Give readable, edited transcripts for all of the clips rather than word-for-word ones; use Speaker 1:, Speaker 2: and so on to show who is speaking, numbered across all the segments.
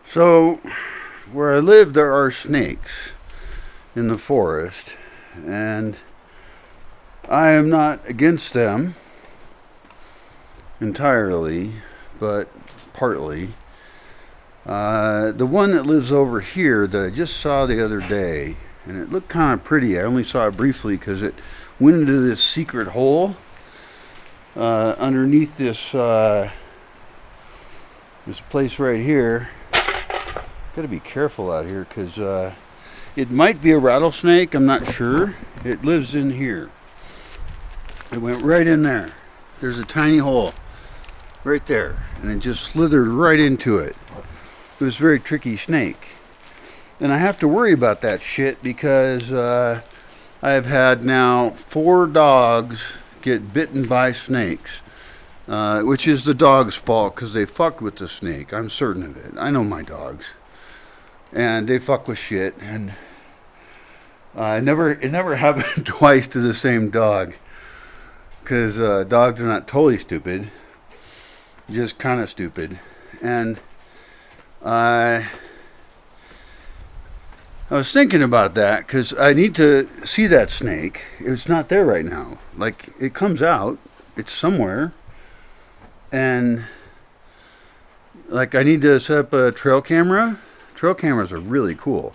Speaker 1: So, where I live, there are snakes in the forest, and I am not against them entirely, but partly. The one that lives over here that I just saw the other day, and it looked kind of pretty. I only saw it briefly because it went into this secret hole underneath this place right here. Gotta be careful out here because it might be a rattlesnake. I'm not sure. It lives in here. It went right in there. There's a tiny hole right there, and it just slithered right into it. It was a very tricky snake, and I have to worry about that shit because I have had now 4 dogs get bitten by snakes, which is the dog's fault because they fucked with the snake. I'm certain of it. I know my dogs. And they fuck with shit, and it never happened twice to the same dog, because dogs are not totally stupid, just kind of stupid. And I was thinking about that because I need to see that snake. It's not there right now. Like, it comes out, it's somewhere, and like I need to set up a trail camera. Trail cameras are really cool.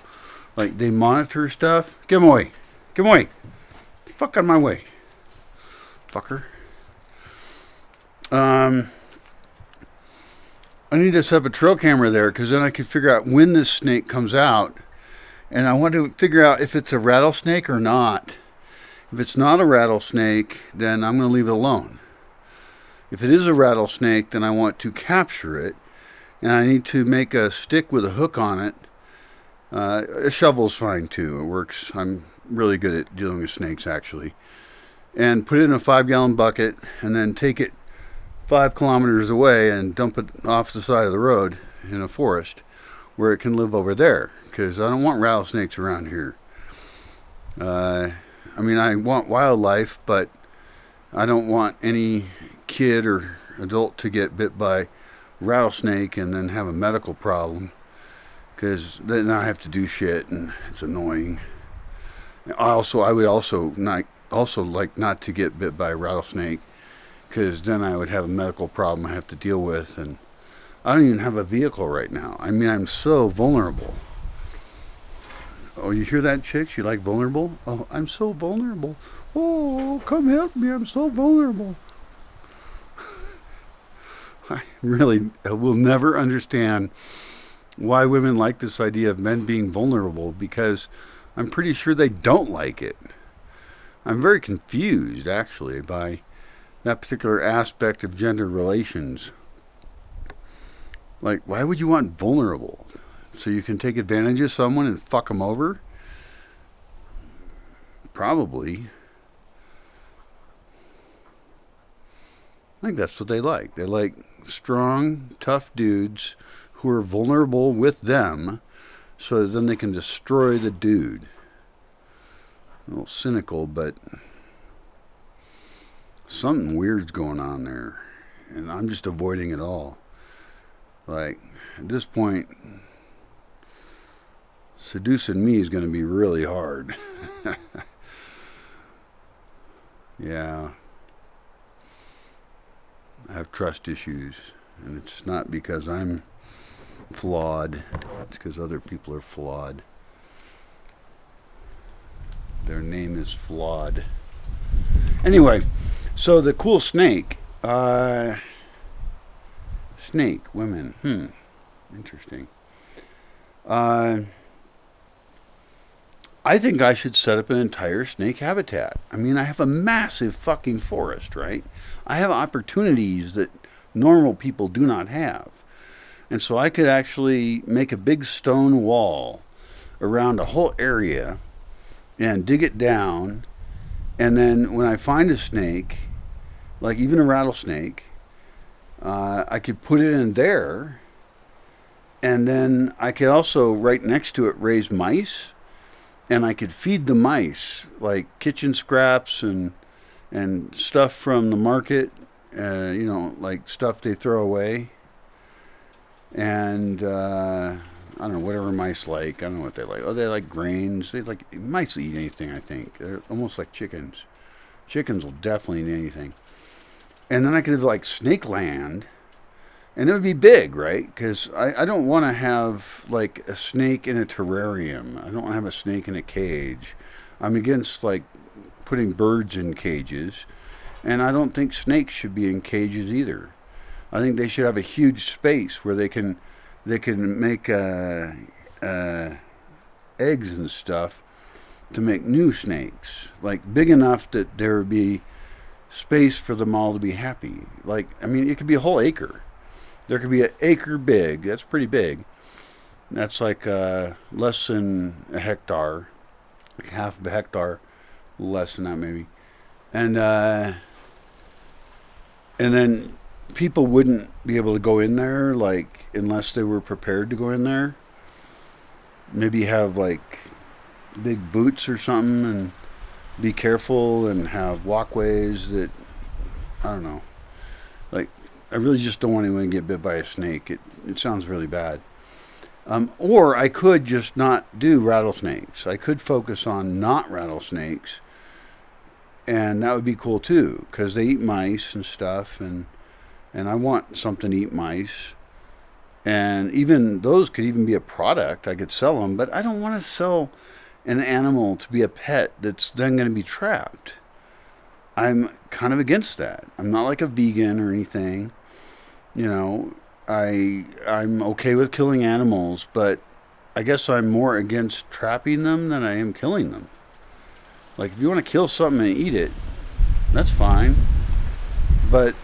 Speaker 1: Like, they monitor stuff. Get them away. Get them away. Fuck out of my way. Fucker. I need to set up a trail camera there because then I can figure out when this snake comes out. And I want to figure out if it's a rattlesnake or not. If it's not a rattlesnake, then I'm going to leave it alone. If it is a rattlesnake, then I want to capture it. And I need to make a stick with a hook on it. A shovel's fine too. It works. I'm really good at dealing with snakes, actually. And put it in a 5-gallon bucket and then take it 5 kilometers away and dump it off the side of the road in a forest where it can live over there. Because I don't want rattlesnakes around here. I mean, I want wildlife, but I don't want any kid or adult to get bit by rattlesnake and then have a medical problem, because then I have to do shit and it's annoying. I would also like not to get bit by a rattlesnake, because then I would have a medical problem I have to deal with, and I don't even have a vehicle right now. I mean, I'm so vulnerable. Oh, you hear that, chicks? You like vulnerable? Oh, I'm so vulnerable. Oh, come help me, I'm so vulnerable. I will never understand why women like this idea of men being vulnerable, because I'm pretty sure they don't like it. I'm very confused, actually, by that particular aspect of gender relations. Like, why would you want vulnerable? So you can take advantage of someone and fuck them over? Probably. I think that's what they like. They like strong, tough dudes who are vulnerable with them, so then they can destroy the dude. A little cynical, but something weird's going on there, and I'm just avoiding it all. Like, at this point, seducing me is going to be really hard. Yeah. I have trust issues, and it's not because I'm flawed. It's because other people are flawed. Their name is Flawed. Anyway, so the cool snake. Snake, women. Interesting. I think I should set up an entire snake habitat. I mean, I have a massive fucking forest, right? I have opportunities that normal people do not have. And so I could actually make a big stone wall around a whole area and dig it down. And then when I find a snake, like even a rattlesnake, I could put it in there. And then I could also, right next to it, raise mice. And I could feed the mice like kitchen scraps and stuff from the market, like stuff they throw away. And I don't know, whatever mice like. I don't know what they like. Oh, they like grains. They like mice eat anything. I think they're almost like chickens. Chickens will definitely eat anything. And then I could have like snake land, and it would be big, right? Because I don't want to have like a snake in a terrarium. I don't want to have a snake in a cage. I'm against like putting birds in cages, and I don't think snakes should be in cages either. I think they should have a huge space where they can make eggs and stuff to make new snakes, like big enough that there would be space for them all to be happy. Like, I mean, it could be a whole acre. There could be an acre big. That's pretty big. That's like less than a hectare, like half of a hectare, less than that maybe. And then people wouldn't be able to go in there, like, unless they were prepared to go in there. Maybe have like big boots or something, and be careful, and have walkways that, I don't know. Like, I really just don't want anyone to get bit by a snake. It sounds really bad. Or I could just not do rattlesnakes. I could focus on not rattlesnakes, and that would be cool too, because they eat mice and stuff, and I want something to eat mice. And even those could even be a product. I could sell them, but I don't want to sell an animal to be a pet that's then going to be trapped. I'm kind of against that. I'm not like a vegan or anything. You know, I'm okay with killing animals, but I guess I'm more against trapping them than I am killing them. Like, if you want to kill something and eat it, that's fine. But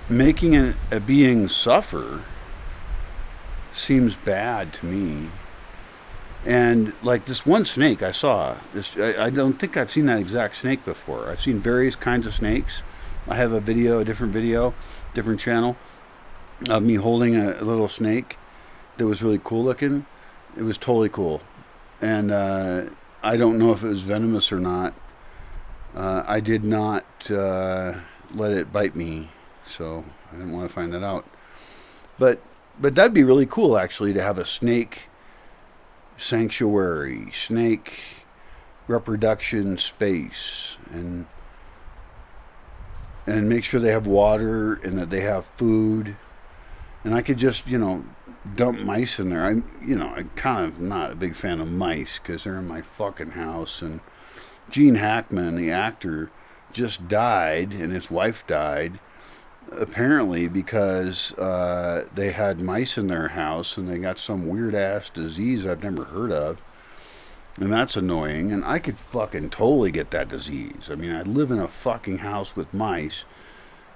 Speaker 1: making a being suffer seems bad to me. And like this one snake I saw, I don't think I've seen that exact snake before. I've seen various kinds of snakes. I have a different video, different channel, of me holding a little snake that was really cool looking. It was totally cool. And I don't know if it was venomous or not. I did not let it bite me, so I didn't want to find that out. But that'd be really cool, actually, to have a snake sanctuary, snake reproduction space, and make sure they have water and that they have food. And I could just, dump mice in there. I'm kind of not a big fan of mice because they're in my fucking house. And Gene Hackman, the actor, just died, and his wife died, apparently because they had mice in their house and they got some weird ass disease I've never heard of. And that's annoying. And I could fucking totally get that disease. I mean, I live in a fucking house with mice,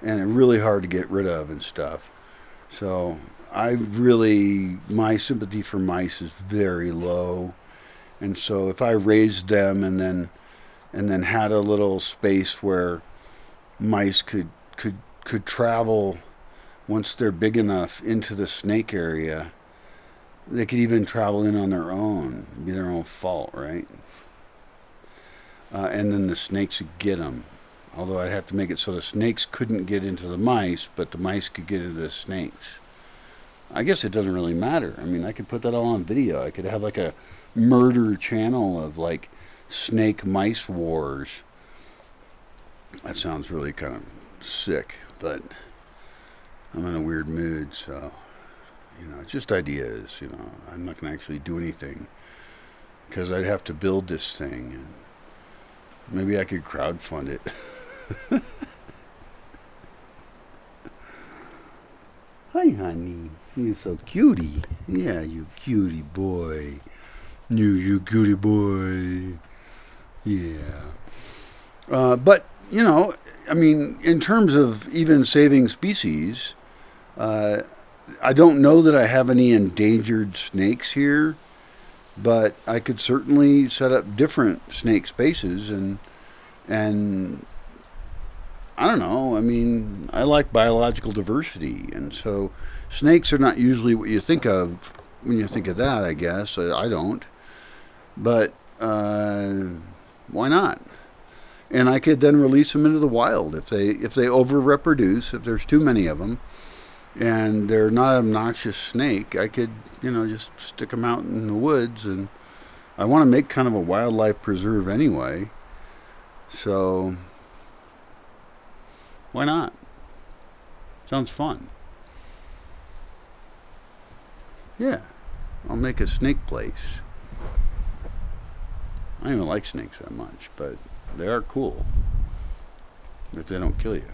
Speaker 1: and it's really hard to get rid of and stuff. So my sympathy for mice is very low. And so if I raised them and then had a little space where mice could travel once they're big enough into the snake area, they could even travel in on their own. It'd be their own fault, right? And then the snakes would get them. Although I'd have to make it so the snakes couldn't get into the mice, but the mice could get into the snakes. I guess it doesn't really matter. I mean, I could put that all on video. I could have like a murder channel of like snake mice wars. That sounds really kind of sick, but I'm in a weird mood, so it's just ideas. I'm not going to actually do anything because I'd have to build this thing, and maybe I could crowdfund it. Hi, honey. You're so cutie. Yeah, you cutie boy. You cutie boy. Yeah. But I mean, in terms of even saving species, I don't know that I have any endangered snakes here, but I could certainly set up different snake spaces, and I don't know. I mean, I like biological diversity, and so snakes are not usually what you think of when you think of that, I guess. I don't. But why not? And I could then release them into the wild if they over reproduce. If there's too many of them, and they're not an obnoxious snake, I could, just stick them out in the woods. And I want to make kind of a wildlife preserve anyway, so why not? Sounds fun. Yeah, I'll make a snake place. I don't even like snakes that much, but they are cool if they don't kill you.